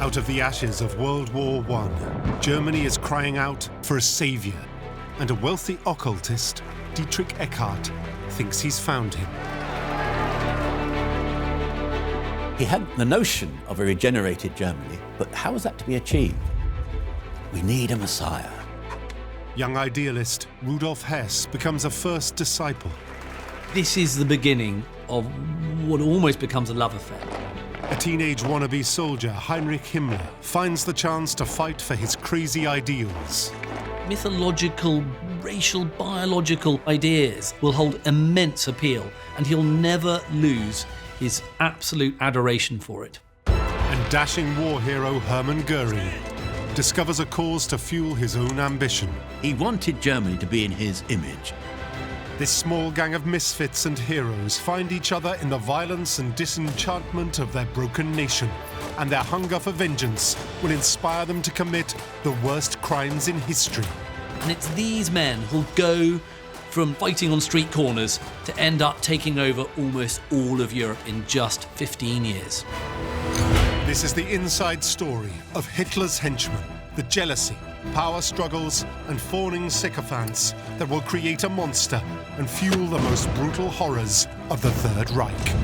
Out of the ashes of World War I, Germany is crying out for a saviour, and a wealthy occultist, Dietrich Eckart, thinks he's found him. He had the notion of a regenerated Germany, but how was that to be achieved? We need a messiah. Young idealist Rudolf Hess becomes a first disciple. This is the beginning of what almost becomes a love affair. A teenage wannabe soldier, Heinrich Himmler, finds the chance to fight for his crazy ideals. Mythological, racial, biological ideas will hold immense appeal, and he'll never lose his absolute adoration for it. And dashing war hero Hermann Gering discovers a cause to fuel his own ambition. He wanted Germany to be in his image. This small gang of misfits and heroes find each other in the violence and disenchantment of their broken nation, and their hunger for vengeance will inspire them to commit the worst crimes in history. And it's these men who'll go from fighting on street corners to end up taking over almost all of Europe in just 15 years. This is the inside story of Hitler's henchmen, the jealousy, power struggles and fawning sycophants that will create a monster and fuel the most brutal horrors of the Third Reich.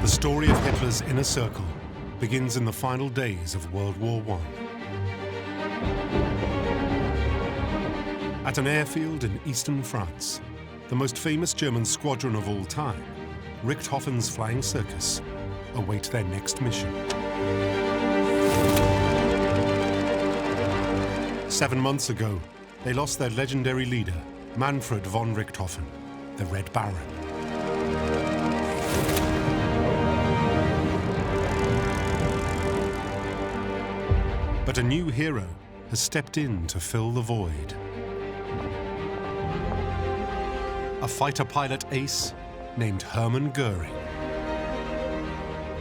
The story of Hitler's inner circle begins in the final days of World War I. At an airfield in eastern France, the most famous German squadron of all time, Richthofen's Flying Circus, await their next mission. 7 months ago, they lost their legendary leader, Manfred von Richthofen, the Red Baron. But a new hero has stepped in to fill the void. A fighter pilot ace named Hermann Gering.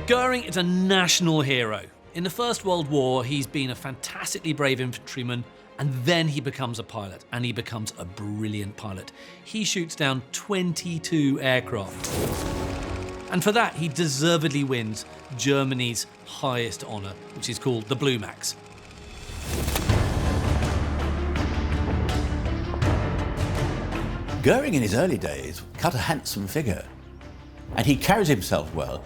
Gering is a national hero. In the First World War, he's been a fantastically brave infantryman, and then he becomes a pilot, and he becomes a brilliant pilot. He shoots down 22 aircraft. And for that, he deservedly wins Germany's highest honour, which is called the Blue Max. Gering in his early days cut a handsome figure, and he carries himself well.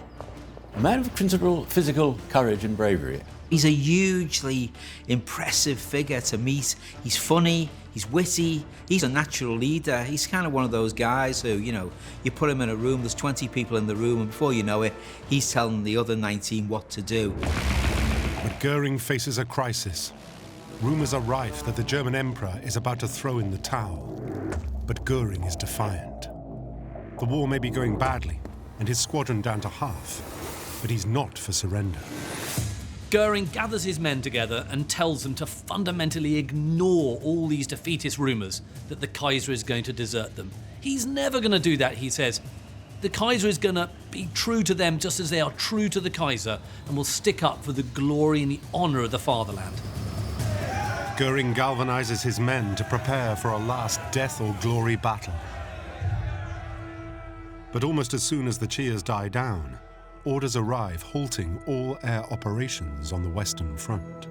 A man of considerable physical courage and bravery. He's a hugely impressive figure to meet. He's funny, he's witty, he's a natural leader. He's kind of one of those guys who, you put him in a room, there's 20 people in the room, and before you know it, he's telling the other 19 what to do. But Gering faces a crisis. Rumours are rife that the German emperor is about to throw in the towel. But Gering is defiant. The war may be going badly, and his squadron down to half, but he's not for surrender. Gering gathers his men together and tells them to fundamentally ignore all these defeatist rumours that the Kaiser is going to desert them. He's never going to do that, he says. The Kaiser is going to be true to them just as they are true to the Kaiser, and will stick up for the glory and the honour of the fatherland. Gering galvanizes his men to prepare for a last death or glory battle. But almost as soon as the cheers die down, orders arrive halting all air operations on the Western Front.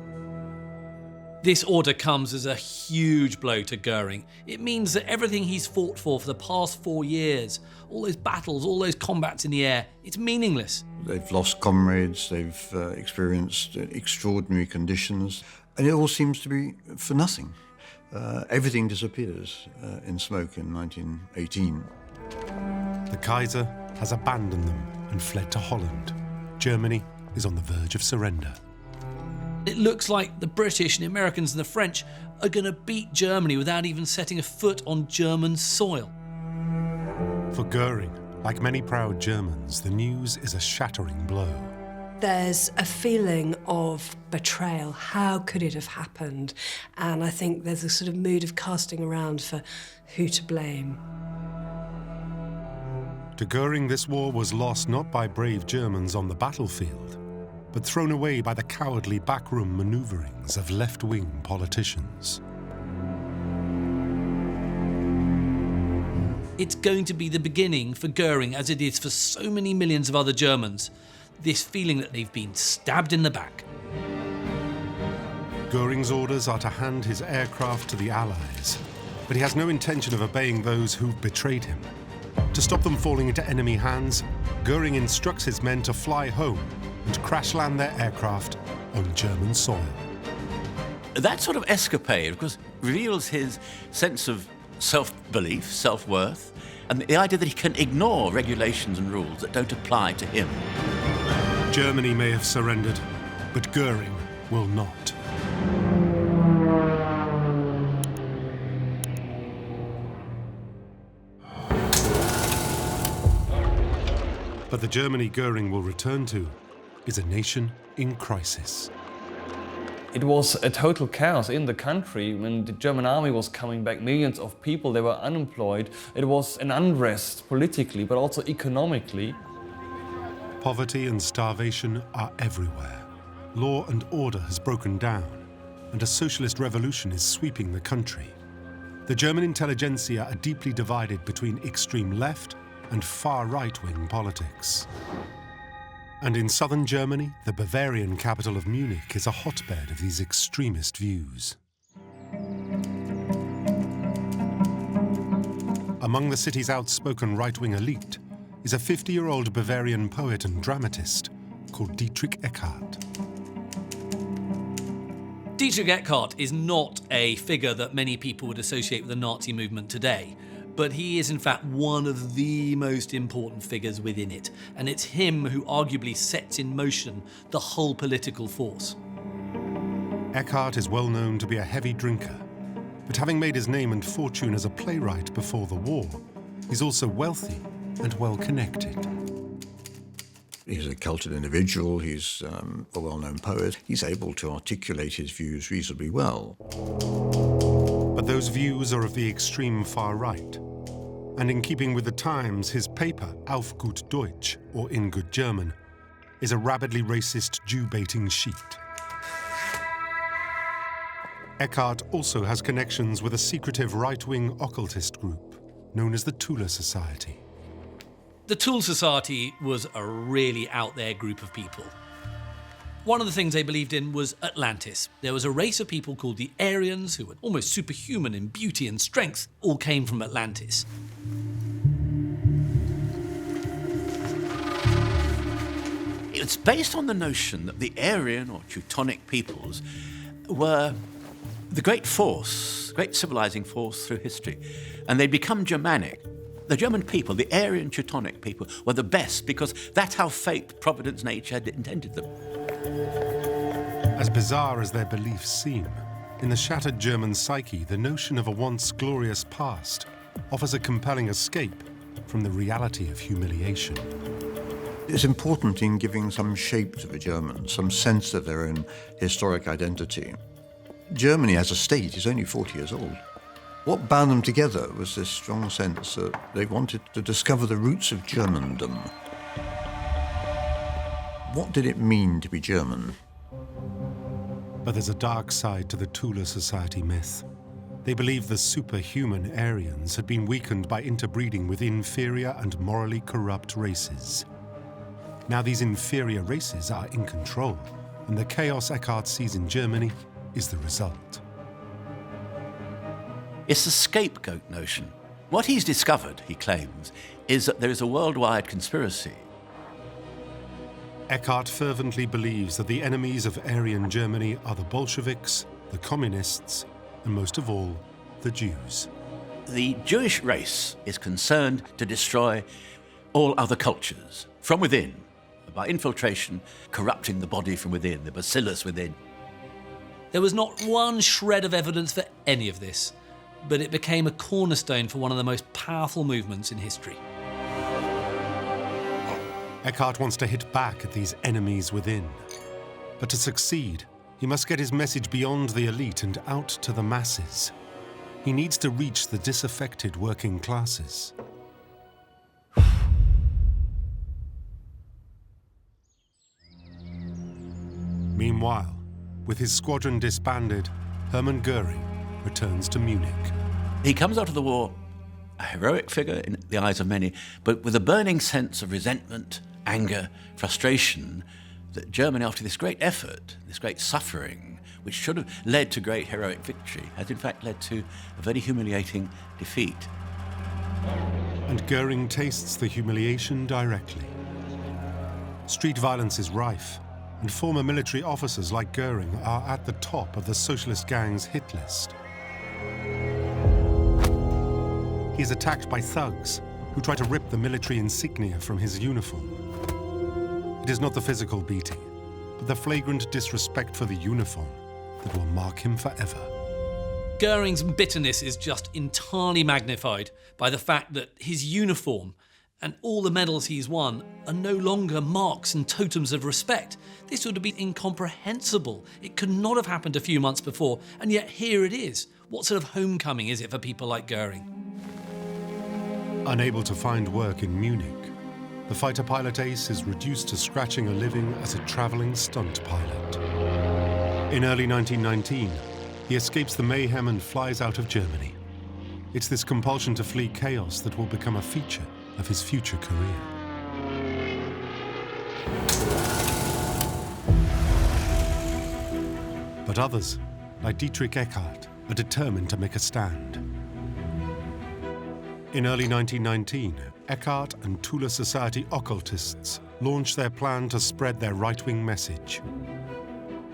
This order comes as a huge blow to Gering. It means that everything he's fought for the past 4 years, all those battles, all those combats in the air, it's meaningless. They've lost comrades, they've experienced extraordinary conditions, and it all seems to be for nothing. Everything disappears in smoke in 1918. The Kaiser has abandoned them and fled to Holland. Germany is on the verge of surrender. It looks like the British and the Americans and the French are going to beat Germany without even setting a foot on German soil. For Gering, like many proud Germans, the news is a shattering blow. there's a feeling of betrayal. How could it have happened? And I think there's a sort of mood of casting around for who to blame. To Gering, this war was lost not by brave Germans on the battlefield, but thrown away by the cowardly backroom maneuverings of left-wing politicians. It's going to be the beginning for Gering, as it is for so many millions of other Germans, this feeling that they've been stabbed in the back. Göring's orders are to hand his aircraft to the Allies, but he has no intention of obeying those who've betrayed him. To stop them falling into enemy hands, Gering instructs his men to fly home and crash land their aircraft on German soil. That sort of escapade, of course, reveals his sense of self-belief, self-worth, and the idea that he can ignore regulations and rules that don't apply to him. Germany may have surrendered, but Gering will not. But the Germany Gering will return to is a nation in crisis. It was a total chaos in the country. When the German army was coming back, millions of people, they were unemployed. It was an unrest politically, but also economically. Poverty and starvation are everywhere. Law and order has broken down, and a socialist revolution is sweeping the country. The German intelligentsia are deeply divided between extreme left and far right-wing politics. And in southern Germany, the Bavarian capital of Munich is a hotbed of these extremist views. Among the city's outspoken right-wing elite is a 50-year-old Bavarian poet and dramatist called Dietrich Eckart. Dietrich Eckart is not a figure that many people would associate with the Nazi movement today, but he is in fact one of the most important figures within it, and it's him who arguably sets in motion the whole political force. Eckart is well known to be a heavy drinker, but having made his name and fortune as a playwright before the war, he's also wealthy and well-connected. He's a cultured individual, he's a well-known poet, he's able to articulate his views reasonably well. But those views are of the extreme far right. And in keeping with the times, his paper, Auf gut Deutsch, or In Good German, is a rabidly racist Jew-baiting sheet. Eckart also has connections with a secretive right-wing occultist group known as the Thule Society. The Thule Society was a really out-there group of people. One of the things they believed in was Atlantis. There was a race of people called the Aryans, who were almost superhuman in beauty and strength, all came from Atlantis. It's based on the notion that the Aryan or Teutonic peoples were the great force, great civilizing force through history, and they'd become Germanic. The German people, the Aryan Teutonic people, were the best because that's how fate, providence, nature had intended them. As bizarre as their beliefs seem, in the shattered German psyche, the notion of a once glorious past offers a compelling escape from the reality of humiliation. It's important in giving some shape to the Germans, some sense of their own historic identity. Germany as a state is only 40 years old. What bound them together was this strong sense that they wanted to discover the roots of Germandom. What did it mean to be German? But there's a dark side to the Thule Society myth. They believe the superhuman Aryans had been weakened by interbreeding with inferior and morally corrupt races. Now these inferior races are in control, and the chaos Eckart sees in Germany is the result. It's the scapegoat notion. What he's discovered, he claims, is that there is a worldwide conspiracy. Eckart fervently believes that the enemies of Aryan Germany are the Bolsheviks, the communists, and most of all, the Jews. The Jewish race is concerned to destroy all other cultures from within, by infiltration, corrupting the body from within, the bacillus within. There was not one shred of evidence for any of this, but it became a cornerstone for one of the most powerful movements in history. Eckart wants to hit back at these enemies within. But to succeed, he must get his message beyond the elite and out to the masses. He needs to reach the disaffected working classes. Meanwhile, with his squadron disbanded, Hermann Gering returns to Munich. He comes out of the war a heroic figure in the eyes of many, but with a burning sense of resentment, anger, frustration that Germany, after this great effort, this great suffering, which should have led to great heroic victory, has in fact led to a very humiliating defeat. And Gering tastes the humiliation directly. Street violence is rife, and former military officers like Gering are at the top of the socialist gang's hit list. He is attacked by thugs who try to rip the military insignia from his uniform. It is not the physical beating, but the flagrant disrespect for the uniform that will mark him forever. Goering's bitterness is just entirely magnified by the fact that his uniform and all the medals he's won are no longer marks and totems of respect. This would have been incomprehensible. It could not have happened a few months before, and yet here it is. What sort of homecoming is it for people like Gering? Unable to find work in Munich, the fighter pilot ace is reduced to scratching a living as a travelling stunt pilot. In early 1919, he escapes the mayhem and flies out of Germany. It's this compulsion to flee chaos that will become a feature of his future career. But others, like Dietrich Eckart, are determined to make a stand. In early 1919, Eckart and Tula Society occultists launch their plan to spread their right-wing message.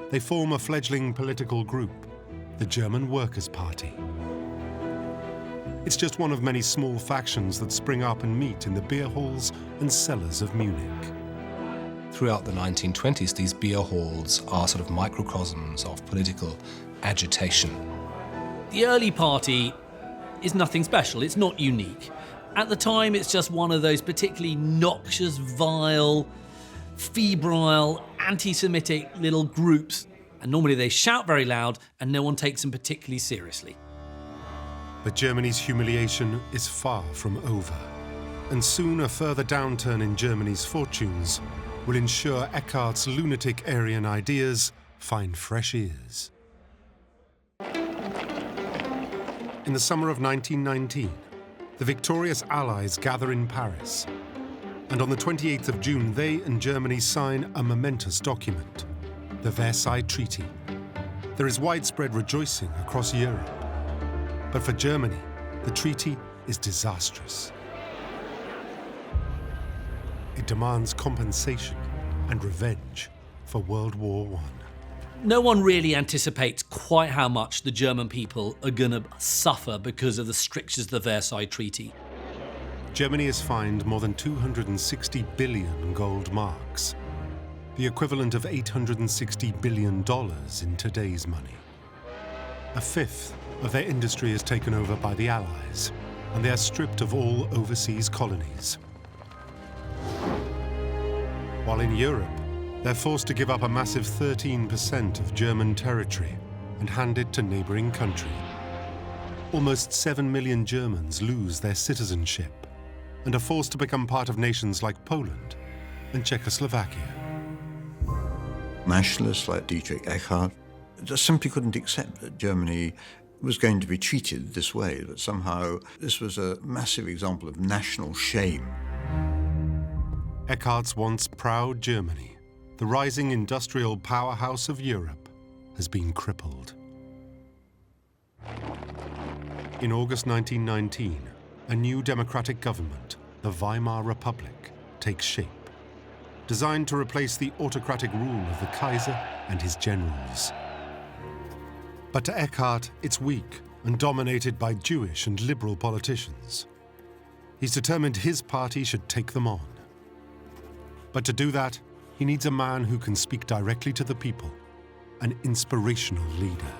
They form a fledgling political group, the German Workers' Party. It's just one of many small factions that spring up and meet in the beer halls and cellars of Munich. Throughout the 1920s, these beer halls are sort of microcosms of political agitation. The early party is nothing special, it's not unique. At the time, it's just one of those particularly noxious, vile, febrile, anti-Semitic little groups. And normally they shout very loud and no one takes them particularly seriously. But Germany's humiliation is far from over. And soon a further downturn in Germany's fortunes will ensure Eckart's lunatic Aryan ideas find fresh ears. In the summer of 1919, the victorious Allies gather in Paris. And on the 28th of June, they and Germany sign a momentous document, the Versailles Treaty. There is widespread rejoicing across Europe. But for Germany, the treaty is disastrous. It demands compensation and revenge for World War I. No one really anticipates quite how much the German people are going to suffer because of the strictures of the Versailles Treaty. Germany is fined more than 260 billion gold marks, the equivalent of $860 billion in today's money. A fifth of their industry is taken over by the Allies, and they are stripped of all overseas colonies. While in Europe, they're forced to give up a massive 13% of German territory and hand it to neighboring countries. Almost 7 million Germans lose their citizenship and are forced to become part of nations like Poland and Czechoslovakia. Nationalists like Dietrich Eckart just simply couldn't accept that Germany was going to be treated this way, that somehow this was a massive example of national shame. Eckart's once proud Germany, the rising industrial powerhouse of Europe, has been crippled. In August 1919, a new democratic government, the Weimar Republic, takes shape, designed to replace the autocratic rule of the Kaiser and his generals. But to Eckart, it's weak and dominated by Jewish and liberal politicians. He's determined his party should take them on. But to do that, he needs a man who can speak directly to the people, an inspirational leader.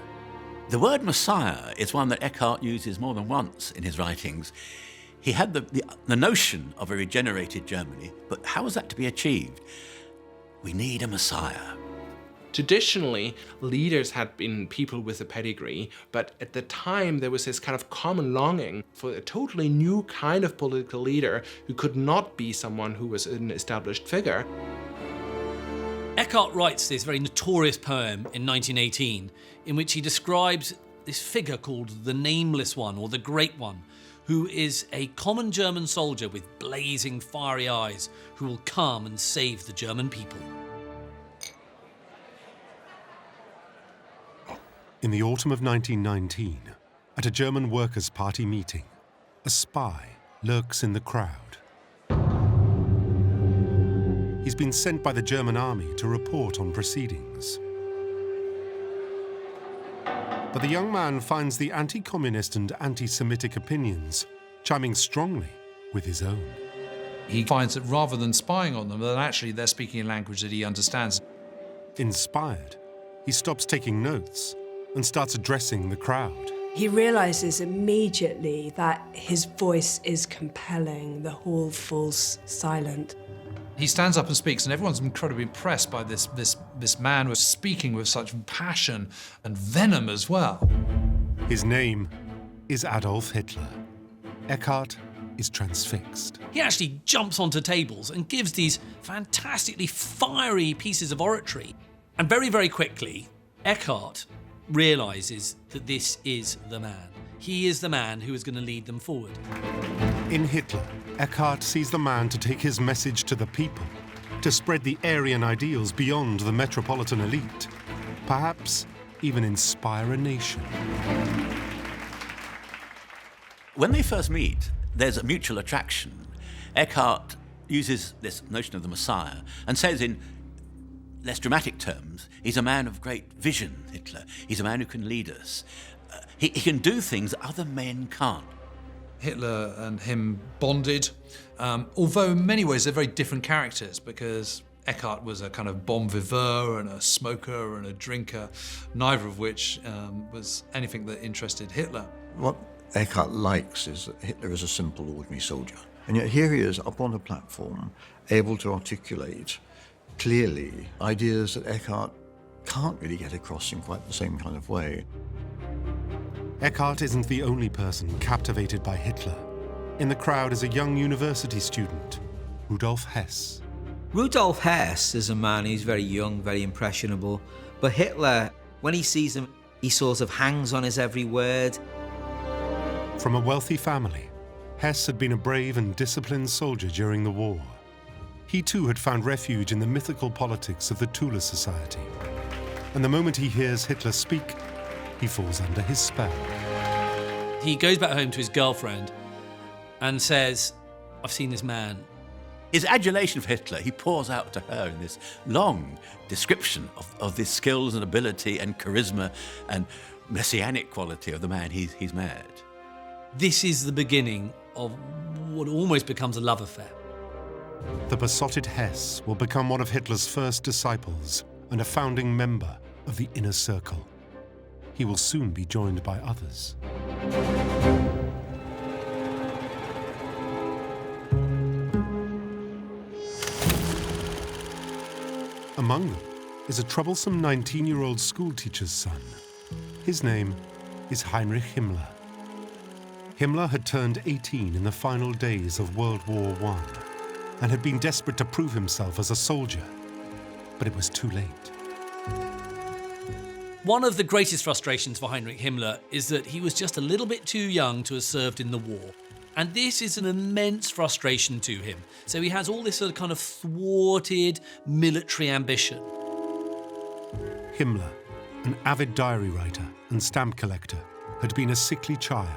The word Messiah is one that Eckart uses more than once in his writings. He had the notion of a regenerated Germany, but how was that to be achieved? We need a Messiah. Traditionally, leaders had been people with a pedigree, but at the time there was this kind of common longing for a totally new kind of political leader who could not be someone who was an established figure. Eckart writes this very notorious poem in 1918 in which he describes this figure called the Nameless One, or the Great One, who is a common German soldier with blazing fiery eyes who will come and save the German people. In the autumn of 1919, at a German Workers' Party meeting, a spy lurks in the crowd. He's been sent by the German army to report on proceedings. But the young man finds the anti-communist and anti-Semitic opinions chiming strongly with his own. He finds that rather than spying on them, that actually they're speaking a language that he understands. Inspired, he stops taking notes and starts addressing the crowd. He realises immediately that his voice is compelling. The hall falls silent. He stands up and speaks, and everyone's incredibly impressed by this man who's speaking with such passion and venom as well. His name is Adolf Hitler. Eckart is transfixed. He actually jumps onto tables and gives these fantastically fiery pieces of oratory. And very, very quickly, Eckart realises that this is the man. He is the man who is going to lead them forward. In Hitler, Eckart sees the man to take his message to the people, to spread the Aryan ideals beyond the metropolitan elite, perhaps even inspire a nation. When they first meet, there's a mutual attraction. Eckart uses this notion of the Messiah and says in less dramatic terms, he's a man of great vision, Hitler. He's a man who can lead us. He can do things that other men can't. Hitler and him bonded, although in many ways they're very different characters, because Eckart was a kind of bon vivant and a smoker and a drinker, neither of which was anything that interested Hitler. What Eckart likes is that Hitler is a simple, ordinary soldier. And yet here he is up on a platform, able to articulate clearly ideas that Eckart can't really get across in quite the same kind of way. Eckart isn't the only person captivated by Hitler. In the crowd is a young university student, Rudolf Hess. Rudolf Hess is a man who's very young, very impressionable. But Hitler, when he sees him, he sort of hangs on his every word. From a wealthy family, Hess had been a brave and disciplined soldier during the war. He too had found refuge in the mythical politics of the Tula Society. And the moment he hears Hitler speak, he falls under his spell. He goes back home to his girlfriend and says, I've seen this man. His adulation for Hitler, he pours out to her in this long description of the skills and ability and charisma and messianic quality of the man he's met. This is the beginning of what almost becomes a love affair. The besotted Hess will become one of Hitler's first disciples and a founding member of the inner circle. He will soon be joined by others. Among them is a troublesome 19-year-old schoolteacher's son. His name is Heinrich Himmler. Himmler had turned 18 in the final days of World War I and had been desperate to prove himself as a soldier, but it was too late. One of the greatest frustrations for Heinrich Himmler is that he was just a little bit too young to have served in the war. And this is an immense frustration to him. So he has all this sort of kind of thwarted military ambition. Himmler, an avid diary writer and stamp collector, had been a sickly child.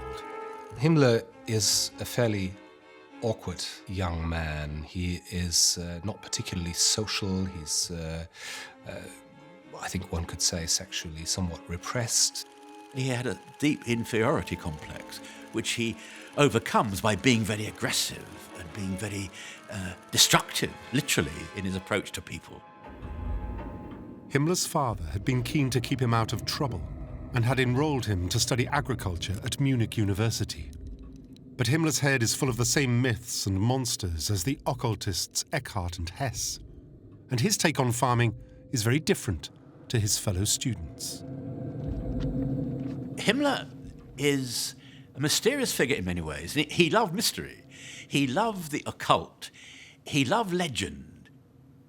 Himmler is a fairly awkward young man. He is not particularly social. He's, I think one could say, sexually somewhat repressed. He had a deep inferiority complex, which he overcomes by being very aggressive and being very destructive, literally, in his approach to people. Himmler's father had been keen to keep him out of trouble and had enrolled him to study agriculture at Munich University. But Himmler's head is full of the same myths and monsters as the occultists Eckart and Hess. And his take on farming is very different to his fellow students. Himmler is a mysterious figure in many ways. He loved mystery. He loved the occult. He loved legend.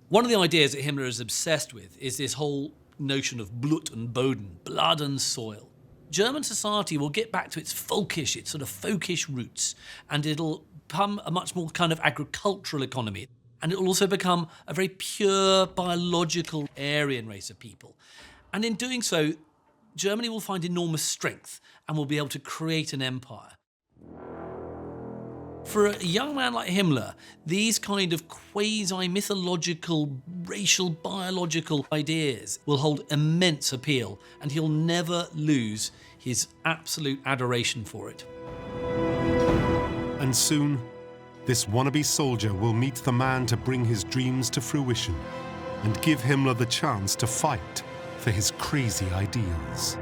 One of the ideas that Himmler is obsessed with is this whole notion of Blut und Boden, blood and soil. German society will get back to its folkish, its sort of folkish roots, and it'll become a much more kind of agricultural economy. And it'll also become a very pure, biological, Aryan race of people. And in doing so, Germany will find enormous strength and will be able to create an empire. For a young man like Himmler, these kind of quasi-mythological, racial, biological ideas will hold immense appeal, and he'll never lose his absolute adoration for it. And soon, this wannabe soldier will meet the man to bring his dreams to fruition and give Himmler the chance to fight for his crazy ideals.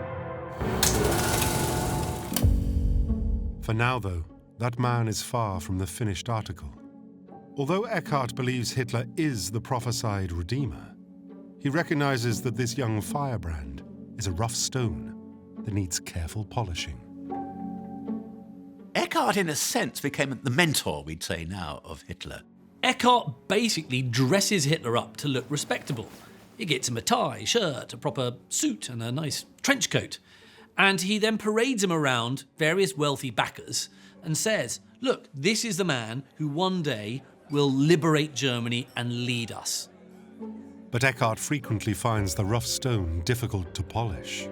For now, though, that man is far from the finished article. Although Eckart believes Hitler is the prophesied redeemer, he recognizes that this young firebrand is a rough stone that needs careful polishing. Eckart, in a sense, became the mentor, we'd say now, of Hitler. Eckart basically dresses Hitler up to look respectable. He gets him a tie, shirt, a proper suit and a nice trench coat. And he then parades him around various wealthy backers and says, look, this is the man who one day will liberate Germany and lead us. But Eckart frequently finds the rough stone difficult to polish.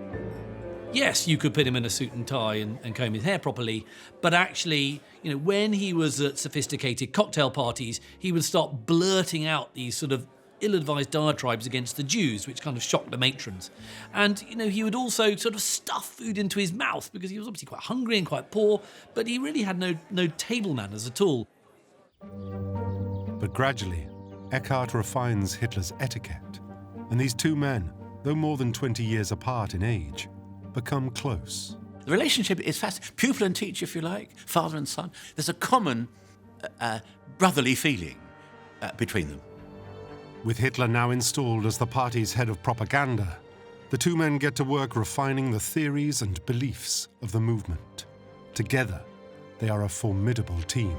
Yes, you could put him in a suit and tie and comb his hair properly, but actually, when he was at sophisticated cocktail parties, he would start blurting out these sort of ill-advised diatribes against the Jews, which kind of shocked the matrons. And, he would also sort of stuff food into his mouth because he was obviously quite hungry and quite poor, but he really had no table manners at all. But gradually, Eckart refines Hitler's etiquette, and these two men, though more than 20 years apart in age, become close. The relationship is fascinating. Pupil and teacher, if you like, father and son. There's a common brotherly feeling between them. With Hitler now installed as the party's head of propaganda, the two men get to work refining the theories and beliefs of the movement. Together, they are a formidable team.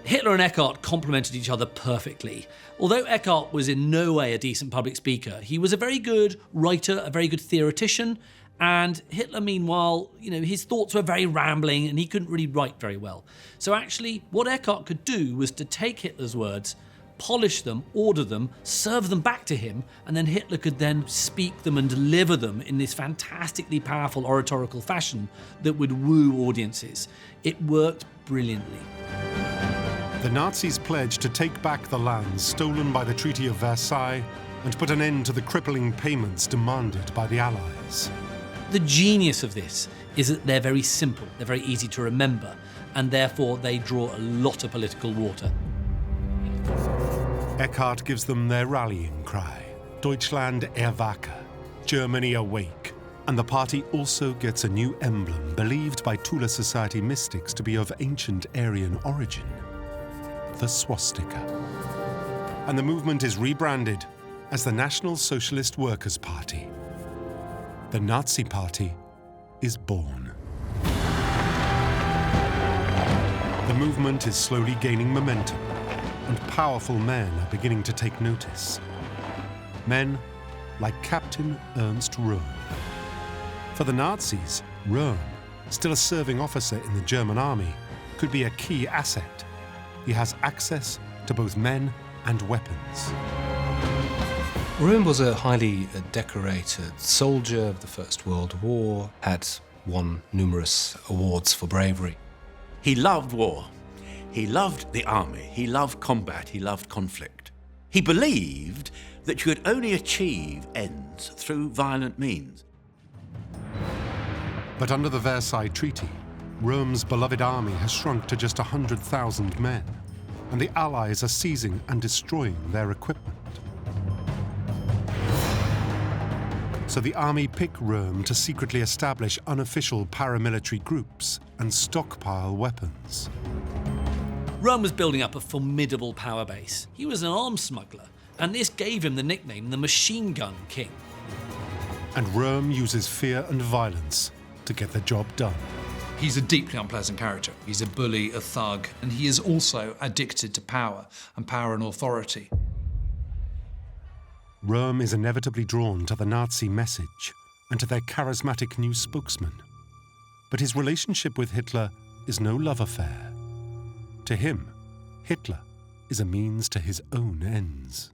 Hitler and Eckart complemented each other perfectly. Although Eckart was in no way a decent public speaker, he was a very good writer, a very good theoretician, and Hitler, meanwhile, his thoughts were very rambling and he couldn't really write very well. So actually, what Eckart could do was to take Hitler's words, polish them, order them, serve them back to him, and then Hitler could then speak them and deliver them in this fantastically powerful oratorical fashion that would woo audiences. It worked brilliantly. The Nazis pledged to take back the lands stolen by the Treaty of Versailles and put an end to the crippling payments demanded by the Allies. The genius of this is that they're very simple, they're very easy to remember, and therefore they draw a lot of political water. Eckart gives them their rallying cry, Deutschland erwache, Germany awake. And the party also gets a new emblem believed by Tula Society mystics to be of ancient Aryan origin, the swastika. And the movement is rebranded as the National Socialist Workers' Party. The Nazi Party is born. The movement is slowly gaining momentum, and powerful men are beginning to take notice. Men like Captain Ernst Röhm. For the Nazis, Röhm, still a serving officer in the German army, could be a key asset. He has access to both men and weapons. Röhm was a highly decorated soldier of the First World War, had won numerous awards for bravery. He loved war. He loved the army. He loved combat. He loved conflict. He believed that you could only achieve ends through violent means. But under the Versailles Treaty, Röhm's beloved army has shrunk to just 100,000 men, and the Allies are seizing and destroying their equipment. So the army pick Röhm to secretly establish unofficial paramilitary groups and stockpile weapons. Rome was building up a formidable power base. He was an arms smuggler, and this gave him the nickname the Machine Gun King. And Rome uses fear and violence to get the job done. He's a deeply unpleasant character. He's a bully, a thug, and he is also addicted to power and authority. Rome is inevitably drawn to the Nazi message and to their charismatic new spokesman. But his relationship with Hitler is no love affair. To him, Hitler is a means to his own ends.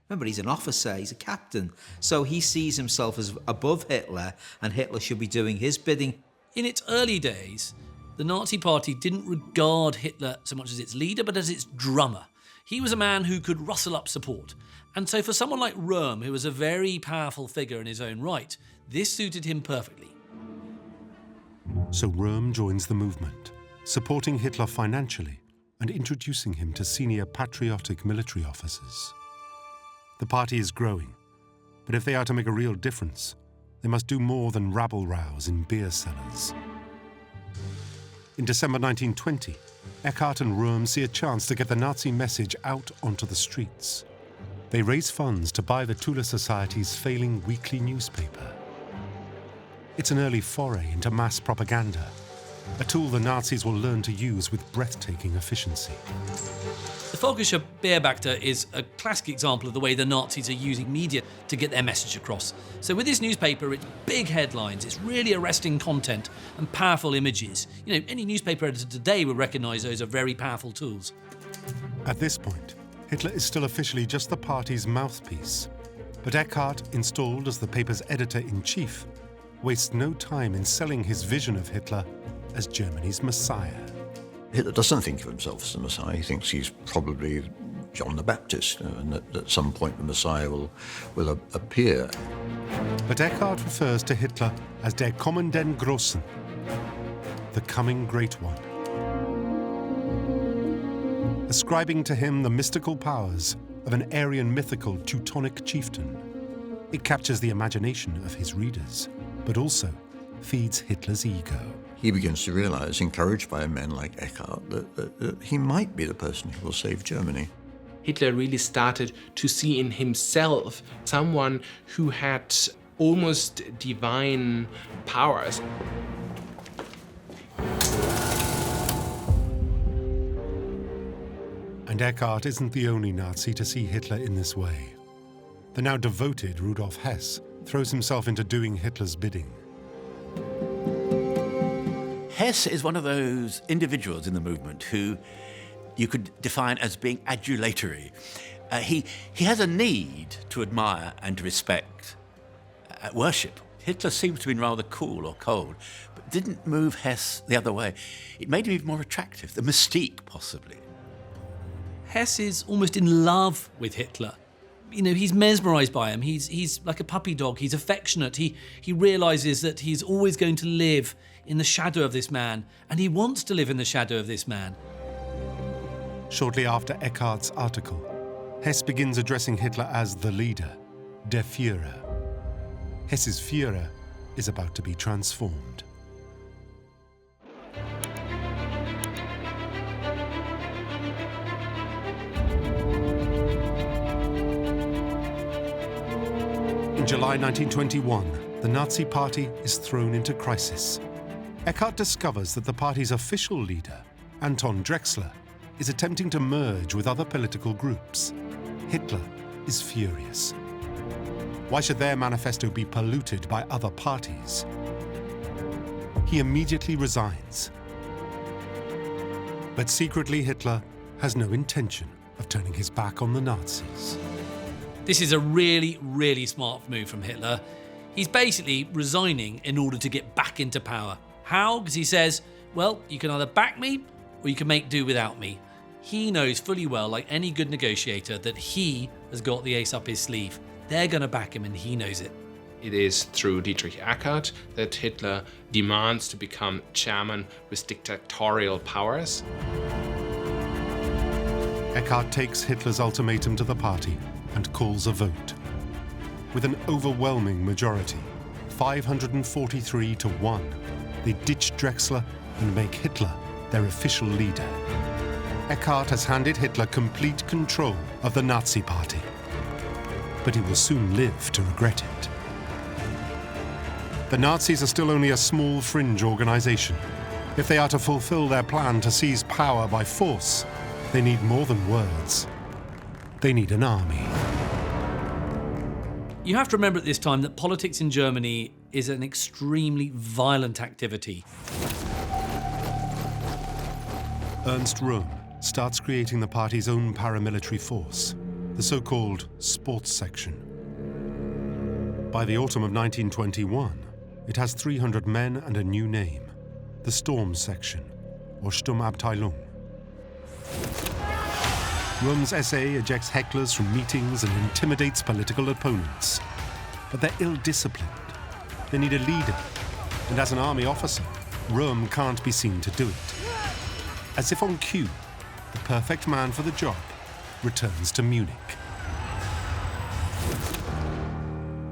Remember, he's an officer, he's a captain, so he sees himself as above Hitler, and Hitler should be doing his bidding. In its early days, the Nazi Party didn't regard Hitler so much as its leader, but as its drummer. He was a man who could rustle up support. And so for someone like Röhm, who was a very powerful figure in his own right, this suited him perfectly. So Röhm joins the movement, supporting Hitler financially and introducing him to senior patriotic military officers. The party is growing, but if they are to make a real difference, they must do more than rabble-rouse in beer cellars. In December 1920, Eckart and Röhm see a chance to get the Nazi message out onto the streets. They raise funds to buy the Tula Society's failing weekly newspaper. It's an early foray into mass propaganda, a tool the Nazis will learn to use with breathtaking efficiency. The Völkischer Beobachter is a classic example of the way the Nazis are using media to get their message across. So with this newspaper, it's big headlines, it's really arresting content and powerful images. You know, any newspaper editor today would recognise those are very powerful tools. At this point, Hitler is still officially just the party's mouthpiece. But Eckart, installed as the paper's editor-in-chief, wastes no time in selling his vision of Hitler as Germany's Messiah. Hitler doesn't think of himself as the Messiah. He thinks he's probably John the Baptist, and that at some point the Messiah will appear. But Eckart refers to Hitler as der kommenden Großen, the coming Great One, ascribing to him the mystical powers of an Aryan mythical Teutonic chieftain. It captures the imagination of his readers, but also feeds Hitler's ego. He begins to realize, encouraged by men like Eckart, that he might be the person who will save Germany. Hitler really started to see in himself someone who had almost divine powers. And Eckart isn't the only Nazi to see Hitler in this way. The now devoted Rudolf Hess throws himself into doing Hitler's bidding. Hess is one of those individuals in the movement who you could define as being adulatory. He has a need to admire and to respect, worship. Hitler seems to have been rather cool or cold, but didn't move Hess the other way. It made him even more attractive, the mystique possibly. Hess is almost in love with Hitler. You know, he's mesmerised by him. He's like a puppy dog. He's affectionate. He realises that he's always going to live in the shadow of this man, and he wants to live in the shadow of this man. Shortly after Eckart's article, Hess begins addressing Hitler as the leader, der Führer. Hess's Führer is about to be transformed. In July 1921, the Nazi Party is thrown into crisis. Eckart discovers that the party's official leader, Anton Drexler, is attempting to merge with other political groups. Hitler is furious. Why should their manifesto be polluted by other parties? He immediately resigns. But secretly, Hitler has no intention of turning his back on the Nazis. This is a really, really smart move from Hitler. He's basically resigning in order to get back into power. How? Because he says, well, you can either back me or you can make do without me. He knows fully well, like any good negotiator, that he has got the ace up his sleeve. They're going to back him and he knows it. It is through Dietrich Eckart that Hitler demands to become chairman with dictatorial powers. Eckart takes Hitler's ultimatum to the party and calls a vote. With an overwhelming majority, 543 to 1, they ditch Drexler and make Hitler their official leader. Eckart has handed Hitler complete control of the Nazi Party, but he will soon live to regret it. The Nazis are still only a small fringe organization. If they are to fulfill their plan to seize power by force, they need more than words. They need an army. You have to remember at this time that politics in Germany is an extremely violent activity. Ernst Röhm starts creating the party's own paramilitary force, the so-called sports section. By the autumn of 1921, it has 300 men and a new name, the Storm Section, or Sturmabteilung. Röhm's SA ejects hecklers from meetings and intimidates political opponents. But they're ill-disciplined. They need a leader, and as an army officer, Röhm can't be seen to do it. As if on cue, the perfect man for the job returns to Munich.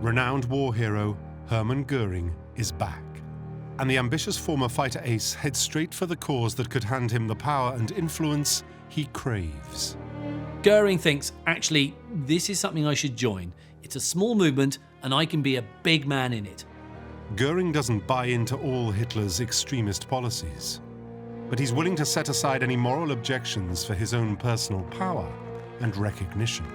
Renowned war hero Hermann Gering is back, and the ambitious former fighter ace heads straight for the cause that could hand him the power and influence he craves. Gering thinks, actually, this is something I should join. It's a small movement, and I can be a big man in it. Gering doesn't buy into all Hitler's extremist policies, but he's willing to set aside any moral objections for his own personal power and recognition.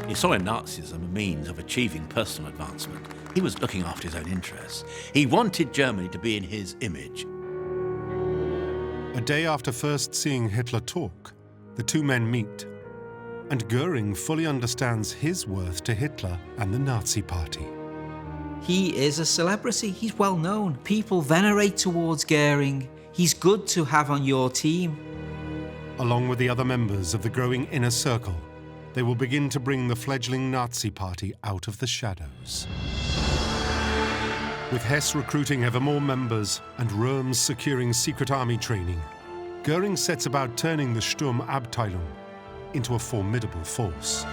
He saw in Nazism a means of achieving personal advancement. He was looking after his own interests. He wanted Germany to be in his image. A day after first seeing Hitler talk, the two men meet, and Gering fully understands his worth to Hitler and the Nazi Party. He is a celebrity. He's well known. People venerate towards Gering. He's good to have on your team. Along with the other members of the growing inner circle, they will begin to bring the fledgling Nazi Party out of the shadows. With Hess recruiting ever more members and Röhm securing secret army training, Gering sets about turning the Sturmabteilung into a formidable force.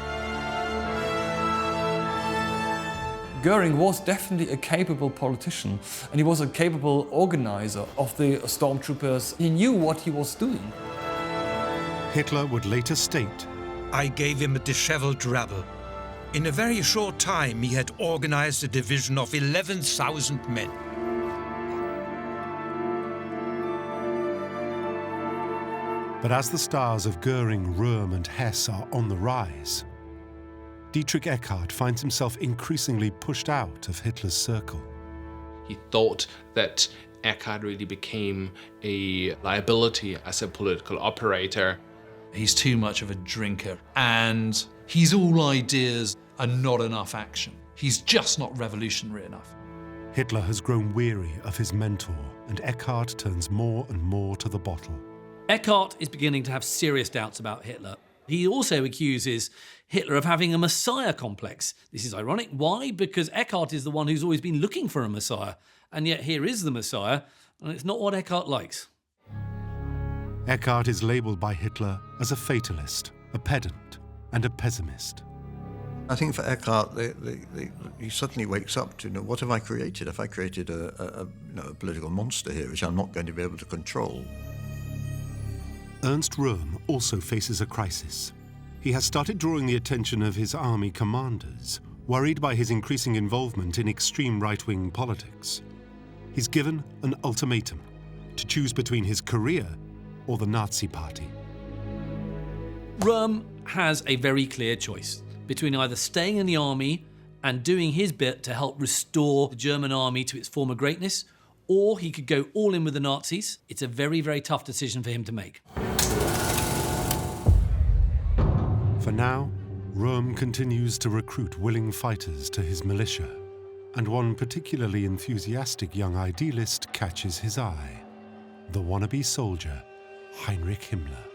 Gering was definitely a capable politician, and he was a capable organizer of the stormtroopers. He knew what he was doing. Hitler would later state, I gave him a disheveled rabble. In a very short time, he had organized a division of 11,000 men. but as the stars of Gering, Röhm and Hess are on the rise, Dietrich Eckart finds himself increasingly pushed out of Hitler's circle. He thought that Eckart really became a liability as a political operator. He's too much of a drinker, and he's all ideas and not enough action. He's just not revolutionary enough. Hitler has grown weary of his mentor, and Eckart turns more and more to the bottle. Eckart is beginning to have serious doubts about Hitler. He also accuses Hitler of having a messiah complex. This is ironic. Why? Because Eckart is the one who's always been looking for a messiah, and yet here is the messiah, and it's not what Eckart likes. Eckart is labelled by Hitler as a fatalist, a pedant, and a pessimist. I think for Eckart, he suddenly wakes up to, what have I created? Have I created a political monster here, which I'm not going to be able to control? Ernst Röhm also faces a crisis. He has started drawing the attention of his army commanders, worried by his increasing involvement in extreme right-wing politics. He's given an ultimatum to choose between his career or the Nazi Party. Röhm has a very clear choice between either staying in the army and doing his bit to help restore the German army to its former greatness, or he could go all in with the Nazis. It's a very, very tough decision for him to make. For now, Röhm continues to recruit willing fighters to his militia, and one particularly enthusiastic young idealist catches his eye: the wannabe soldier, Heinrich Himmler.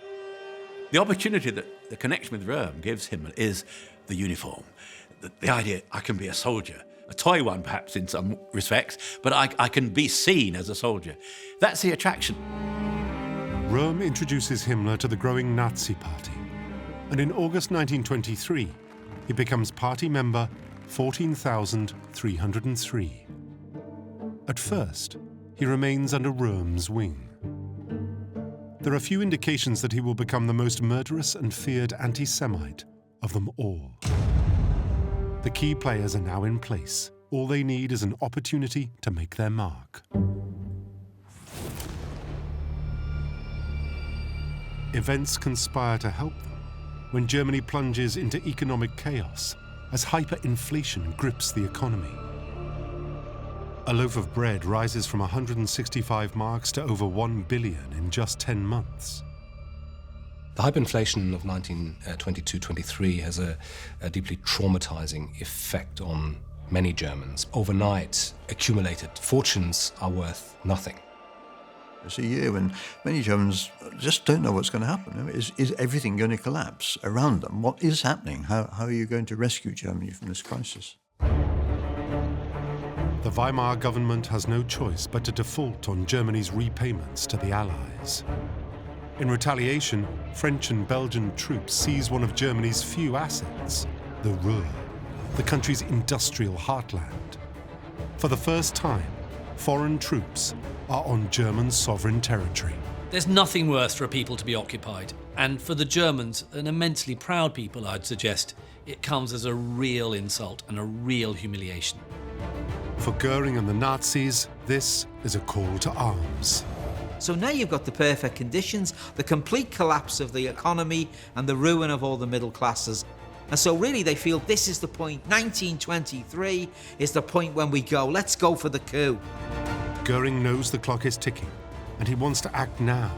The opportunity that the connection with Röhm gives him is the uniform. The idea I can be a soldier, a toy one perhaps in some respects, but I can be seen as a soldier. That's the attraction. Röhm introduces Himmler to the growing Nazi Party, and in August 1923, he becomes party member 14,303. At first, he remains under Röhm's wing. There are few indications that he will become the most murderous and feared anti-Semite of them all. The key players are now in place. All they need is an opportunity to make their mark. Events conspire to help them when Germany plunges into economic chaos as hyperinflation grips the economy. A loaf of bread rises from 165 marks to over 1 billion in just 10 months. The hyperinflation of 1922-23 has a deeply traumatizing effect on many Germans. Overnight, accumulated fortunes are worth nothing. It's a year when many Germans just don't know what's going to happen. Is everything going to collapse around them? What is happening? How are you going to rescue Germany from this crisis? The Weimar government has no choice but to default on Germany's repayments to the Allies. In retaliation, French and Belgian troops seize one of Germany's few assets, the Ruhr, the country's industrial heartland. For the first time, foreign troops are on German sovereign territory. There's nothing worse for a people to be occupied, and for the Germans, an immensely proud people, I'd suggest, it comes as a real insult and a real humiliation. For Gering and the Nazis, this is a call to arms. So now you've got the perfect conditions, the complete collapse of the economy and the ruin of all the middle classes. And so really they feel this is the point. 1923 is the point when we go. Let's go for the coup. Gering knows the clock is ticking, and he wants to act now.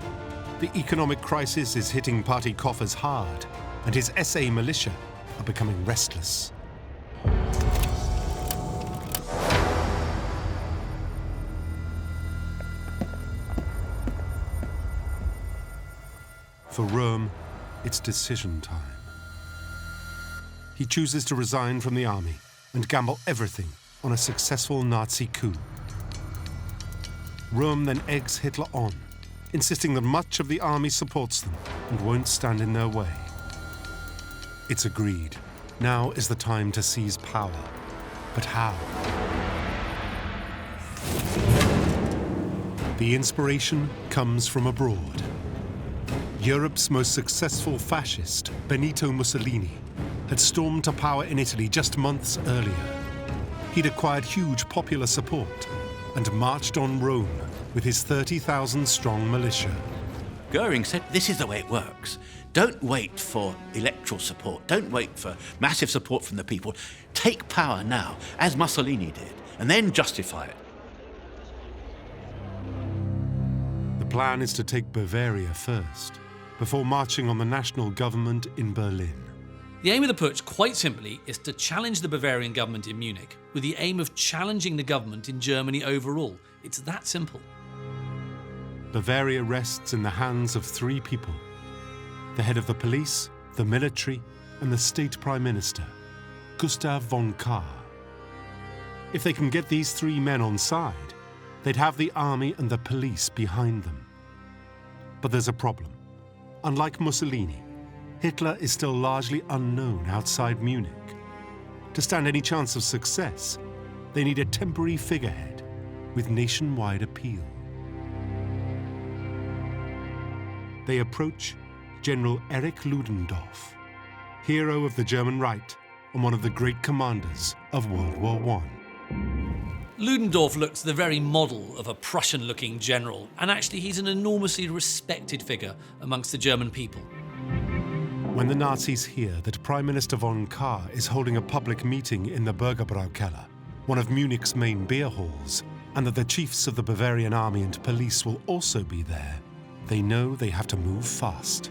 The economic crisis is hitting party coffers hard, and his SA militia are becoming restless. For Röhm, it's decision time. He chooses to resign from the army and gamble everything on a successful Nazi coup. Röhm then eggs Hitler on, insisting that much of the army supports them and won't stand in their way. It's agreed. Now is the time to seize power. But how? The inspiration comes from abroad. Europe's most successful fascist, Benito Mussolini, had stormed to power in Italy just months earlier. He'd acquired huge popular support and marched on Rome with his 30,000-strong militia. Gering said, this is the way it works. Don't wait for electoral support. Don't wait for massive support from the people. Take power now, as Mussolini did, and then justify it. The plan is to take Bavaria first, before marching on the national government in Berlin. The aim of the putsch, quite simply, is to challenge the Bavarian government in Munich with the aim of challenging the government in Germany overall. It's that simple. Bavaria rests in the hands of 3 people: the head of the police, the military, and the state prime minister, Gustav von Kahr. If they can get these 3 men on side, they'd have the army and the police behind them. But there's a problem. Unlike Mussolini, Hitler is still largely unknown outside Munich. To stand any chance of success, they need a temporary figurehead with nationwide appeal. They approach General Erich Ludendorff, hero of the German right and one of the great commanders of World War I. Ludendorff looks the very model of a Prussian-looking general, and actually he's an enormously respected figure amongst the German people. When the Nazis hear that Prime Minister von Kahr is holding a public meeting in the Bürgerbraukeller, one of Munich's main beer halls, and that the chiefs of the Bavarian army and police will also be there, they know they have to move fast.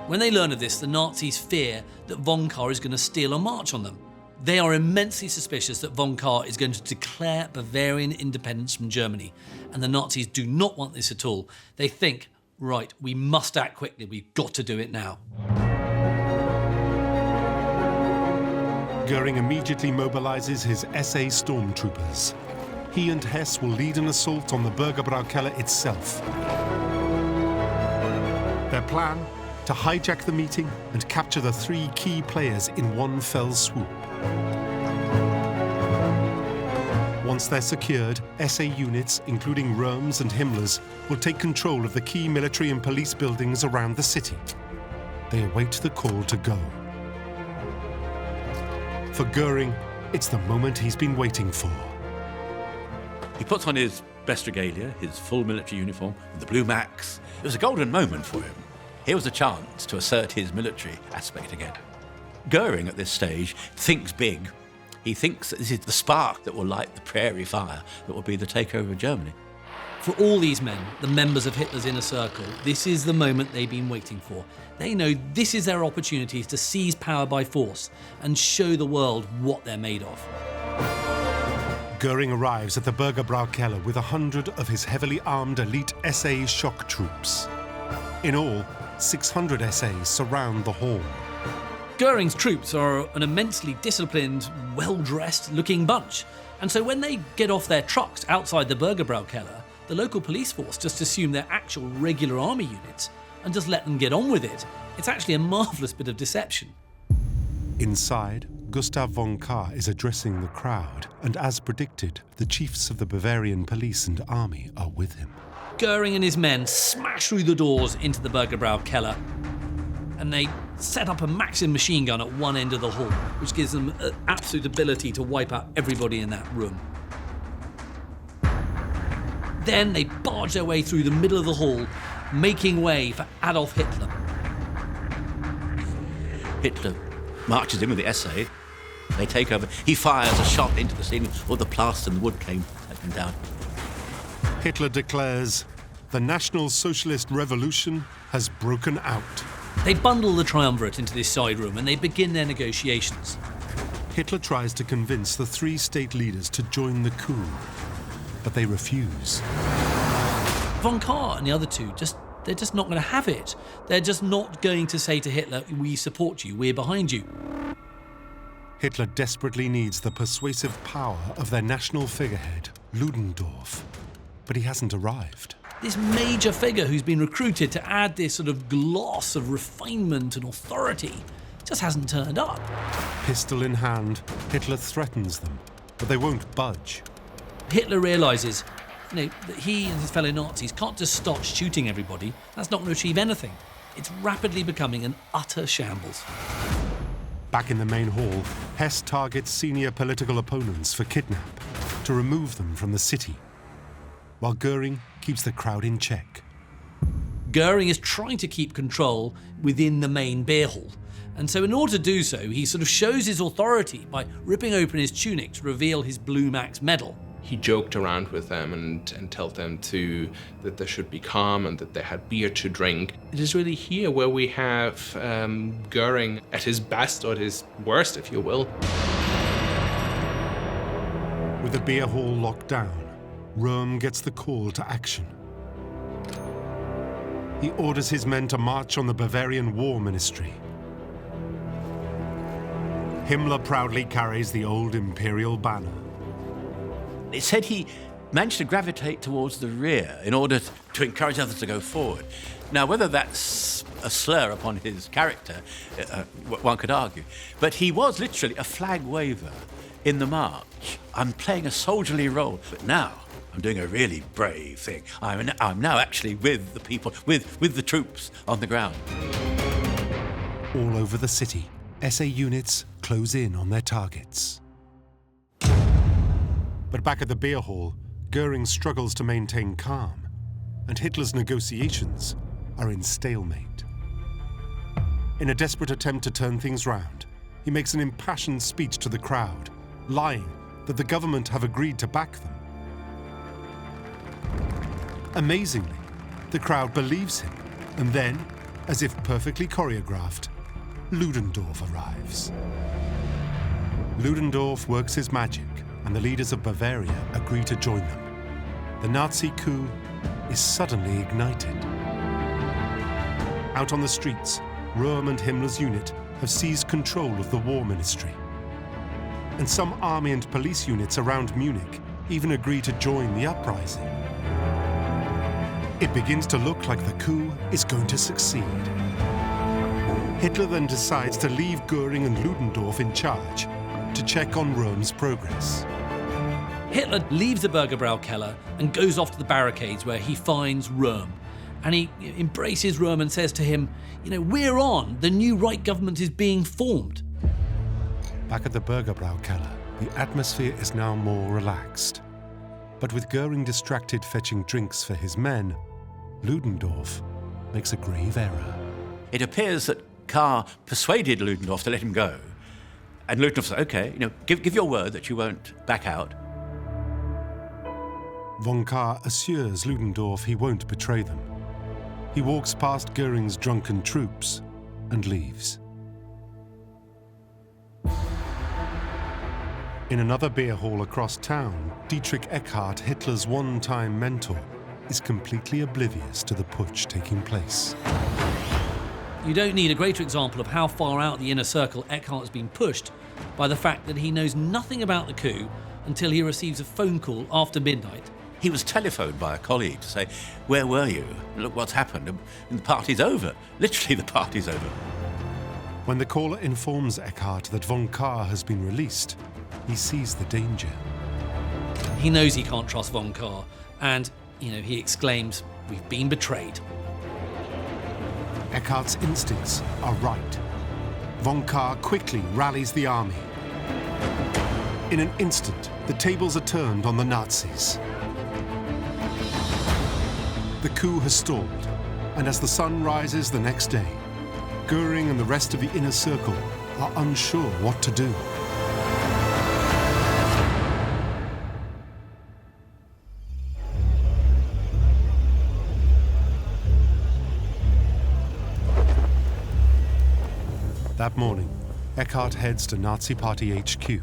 When they learn of this, the Nazis fear that von Kahr is going to steal a march on them. They are immensely suspicious that von Kahr is going to declare Bavarian independence from Germany, and the Nazis do not want this at all. They think, right, we must act quickly, we've got to do it now. Gering immediately mobilizes his SA stormtroopers. He and Hess will lead an assault on the Bürgerbraukeller itself. Their plan? To hijack the meeting and capture the 3 key players in one fell swoop. Once they're secured, SA units, including Röhm's and Himmler's, will take control of the key military and police buildings around the city. They await the call to go. For Gering, it's the moment he's been waiting for. He puts on his best regalia, his full military uniform, with the blue max. It was a golden moment for him. Here was a chance to assert his military aspect again. Gering, at this stage, thinks big. He thinks that this is the spark that will light the prairie fire that will be the takeover of Germany. For all these men, the members of Hitler's inner circle, this is the moment they've been waiting for. They know this is their opportunity to seize power by force and show the world what they're made of. Gering arrives at the Bürgerbraukeller with 100 of his heavily armed elite SA shock troops. In all, 600 SAs surround the hall. Göring's troops are an immensely disciplined, well-dressed looking bunch. And so when they get off their trucks outside the Bürgerbraukeller, the local police force just assume they're actual regular army units and just let them get on with it. It's actually a marvellous bit of deception. Inside, Gustav von Kahr is addressing the crowd, and as predicted, the chiefs of the Bavarian police and army are with him. Göring and his men smash through the doors into the Bürgerbraukeller, and they set up a Maxim machine gun at one end of the hall, which gives them an absolute ability to wipe out everybody in that room. Then they barge their way through the middle of the hall, making way for Adolf Hitler. Hitler marches in with the SA. They take over. He fires a shot into the ceiling. All the plaster and the wood came down. Hitler declares, "The National Socialist Revolution has broken out." They bundle the triumvirate into this side room and they begin their negotiations. Hitler tries to convince the three state leaders to join the coup, but they refuse. Von Kahr and the other two, they're just not going to have it. They're just not going to say to Hitler, "We support you, we're behind you." Hitler desperately needs the persuasive power of their national figurehead, Ludendorff, but he hasn't arrived. This major figure who's been recruited to add this sort of gloss of refinement and authority just hasn't turned up. Pistol in hand, Hitler threatens them, but they won't budge. Hitler realises, that he and his fellow Nazis can't just start shooting everybody. That's not going to achieve anything. It's rapidly becoming an utter shambles. Back in the main hall, Hess targets senior political opponents for kidnap to remove them from the city, while Gering keeps the crowd in check. Gering is trying to keep control within the main beer hall. And so in order to do so, he sort of shows his authority by ripping open his tunic to reveal his Blue Max medal. He joked around with them and told them that they should be calm and that they had beer to drink. It is really here where we have Gering at his best, or at his worst, if you will. With the beer hall locked down, Röhm gets the call to action. He orders his men to march on the Bavarian War Ministry. Himmler proudly carries the old imperial banner. It said he managed to gravitate towards the rear in order to encourage others to go forward. Now, whether that's a slur upon his character, one could argue, but he was literally a flag waver in the march. I'm playing a soldierly role, but now I'm doing a really brave thing. I'm now actually with the people, with the troops on the ground. All over the city, SA units close in on their targets. But back at the beer hall, Gering struggles to maintain calm, and Hitler's negotiations are in stalemate. In a desperate attempt to turn things round, he makes an impassioned speech to the crowd, lying that the government have agreed to back them. Amazingly, the crowd believes him, and then, as if perfectly choreographed, Ludendorff arrives. Ludendorff works his magic, and the leaders of Bavaria agree to join them. The Nazi coup is suddenly ignited. Out on the streets, Röhm and Himmler's unit have seized control of the war ministry. And some army and police units around Munich even agree to join the uprising. It begins to look like the coup is going to succeed. Hitler then decides to leave Gering and Ludendorff in charge to check on Röhm's progress. Hitler leaves the Bürgerbrau Keller and goes off to the barricades where he finds Röhm. And he embraces Röhm and says to him, we're on, the new Reich government is being formed. Back at the Bürgerbrau Keller, the atmosphere is now more relaxed. But with Gering distracted fetching drinks for his men, Ludendorff makes a grave error. It appears that Kahr persuaded Ludendorff to let him go. And Ludendorff said, OK, give your word that you won't back out. Von Kahr assures Ludendorff he won't betray them. He walks past Goering's drunken troops and leaves. In another beer hall across town, Dietrich Eckart, Hitler's one-time mentor, is completely oblivious to the putsch taking place. You don't need a greater example of how far out the inner circle Eckart has been pushed by the fact that he knows nothing about the coup until he receives a phone call after midnight. He was telephoned by a colleague to say, where were you? Look what's happened. And the party's over. Literally, the party's over. When the caller informs Eckart that Von Kahr has been released, he sees the danger. He knows he can't trust Von Kahr, and, he exclaims, "We've been betrayed." Eckart's instincts are right. Von Kahr quickly rallies the army. In an instant, the tables are turned on the Nazis. The coup has stalled, and as the sun rises the next day, Gering and the rest of the inner circle are unsure what to do. That morning, Eckart heads to Nazi Party HQ.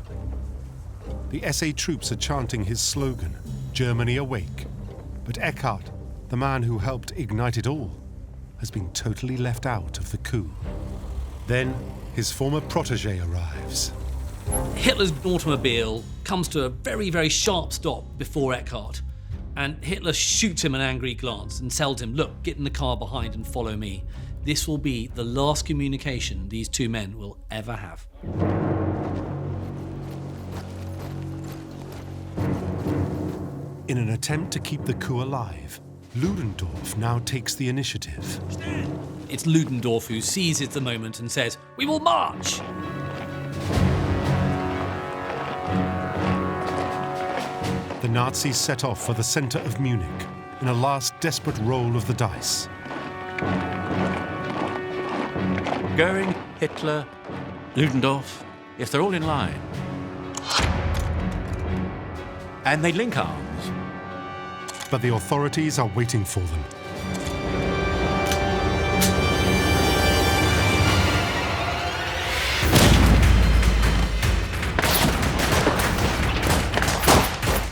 The SA troops are chanting his slogan, "Germany awake." But Eckart, the man who helped ignite it all, has been totally left out of the coup. Then, his former protégé arrives. Hitler's automobile comes to a very, very sharp stop before Eckart, and Hitler shoots him an angry glance and tells him, "Look, get in the car behind and follow me. This will be the last communication these two men will ever have." In an attempt to keep the coup alive, Ludendorff now takes the initiative. It's Ludendorff who seizes the moment and says, "We will march!" The Nazis set off for the center of Munich in a last desperate roll of the dice. Gering, Hitler, Ludendorff, yes, they're all in line. And they link arms. But the authorities are waiting for them.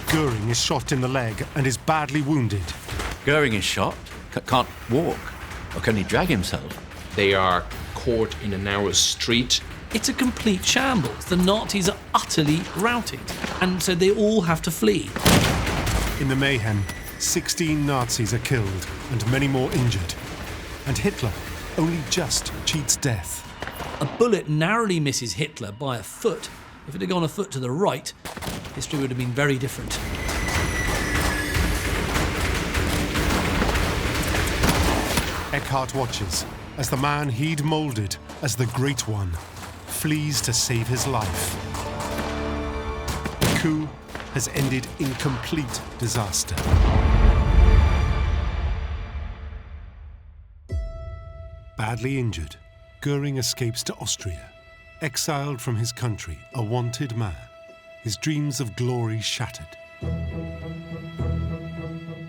Gering is shot in the leg and is badly wounded. Gering is shot, can't walk, or can he drag himself? They are caught in a narrow street. It's a complete shambles. The Nazis are utterly routed, and so they all have to flee. In the mayhem, 16 Nazis are killed and many more injured. And Hitler only just cheats death. A bullet narrowly misses Hitler by a foot. If it had gone a foot to the right, history would have been very different. Eckart watches as the man he'd moulded as the Great One flees to save his life. The coup has ended in complete disaster. Badly injured, Gering escapes to Austria. Exiled from his country, a wanted man, his dreams of glory shattered.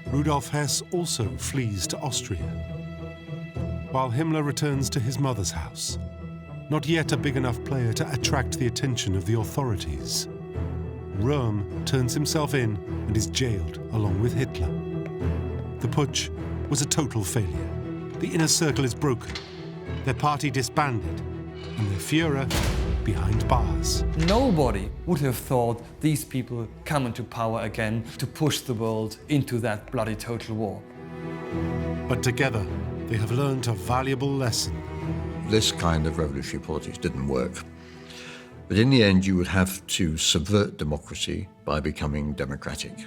Rudolf Hess also flees to Austria, while Himmler returns to his mother's house, not yet a big enough player to attract the attention of the authorities. Röhm turns himself in and is jailed along with Hitler. The putsch was a total failure. The inner circle is broken, their party disbanded, and their Führer behind bars. Nobody would have thought these people come into power again to push the world into that bloody total war. But together, they have learned a valuable lesson. This kind of revolutionary politics didn't work. But in the end, you would have to subvert democracy by becoming democratic.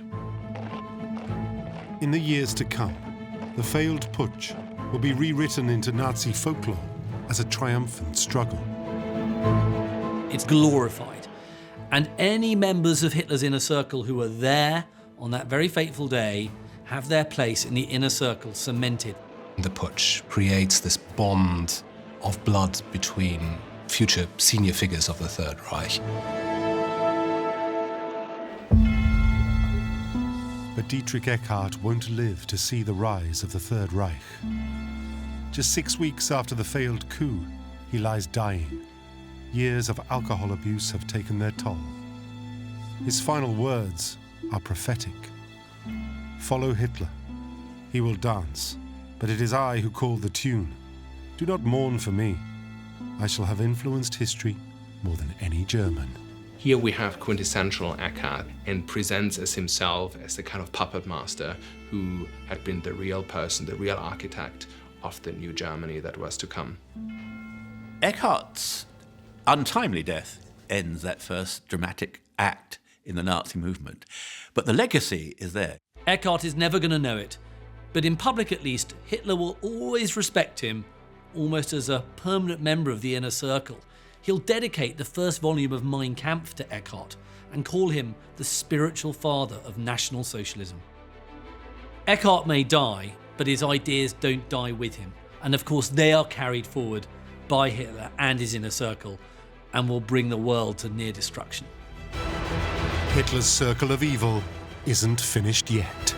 In the years to come, the failed putsch will be rewritten into Nazi folklore as a triumphant struggle. It's glorified. And any members of Hitler's inner circle who were there on that very fateful day have their place in the inner circle cemented. The putsch creates this bond of blood between future senior figures of the Third Reich. But Dietrich Eckart won't live to see the rise of the Third Reich. Just 6 weeks after the failed coup, he lies dying. Years of alcohol abuse have taken their toll. His final words are prophetic. Follow Hitler. He will dance, but it is I who call the tune. Do not mourn for me. I shall have influenced history more than any German. Here we have quintessential Eckart and presents as himself as the kind of puppet master who had been the real person, the real architect of the new Germany that was to come. Eckart's untimely death ends that first dramatic act in the Nazi movement. But the legacy is there. Eckart is never going to know it, but in public at least, Hitler will always respect him, almost as a permanent member of the inner circle. He'll dedicate the first volume of Mein Kampf to Eckart and call him the spiritual father of National Socialism. Eckart may die, but his ideas don't die with him. And of course, they are carried forward by Hitler and his inner circle and will bring the world to near destruction. Hitler's circle of evil isn't finished yet.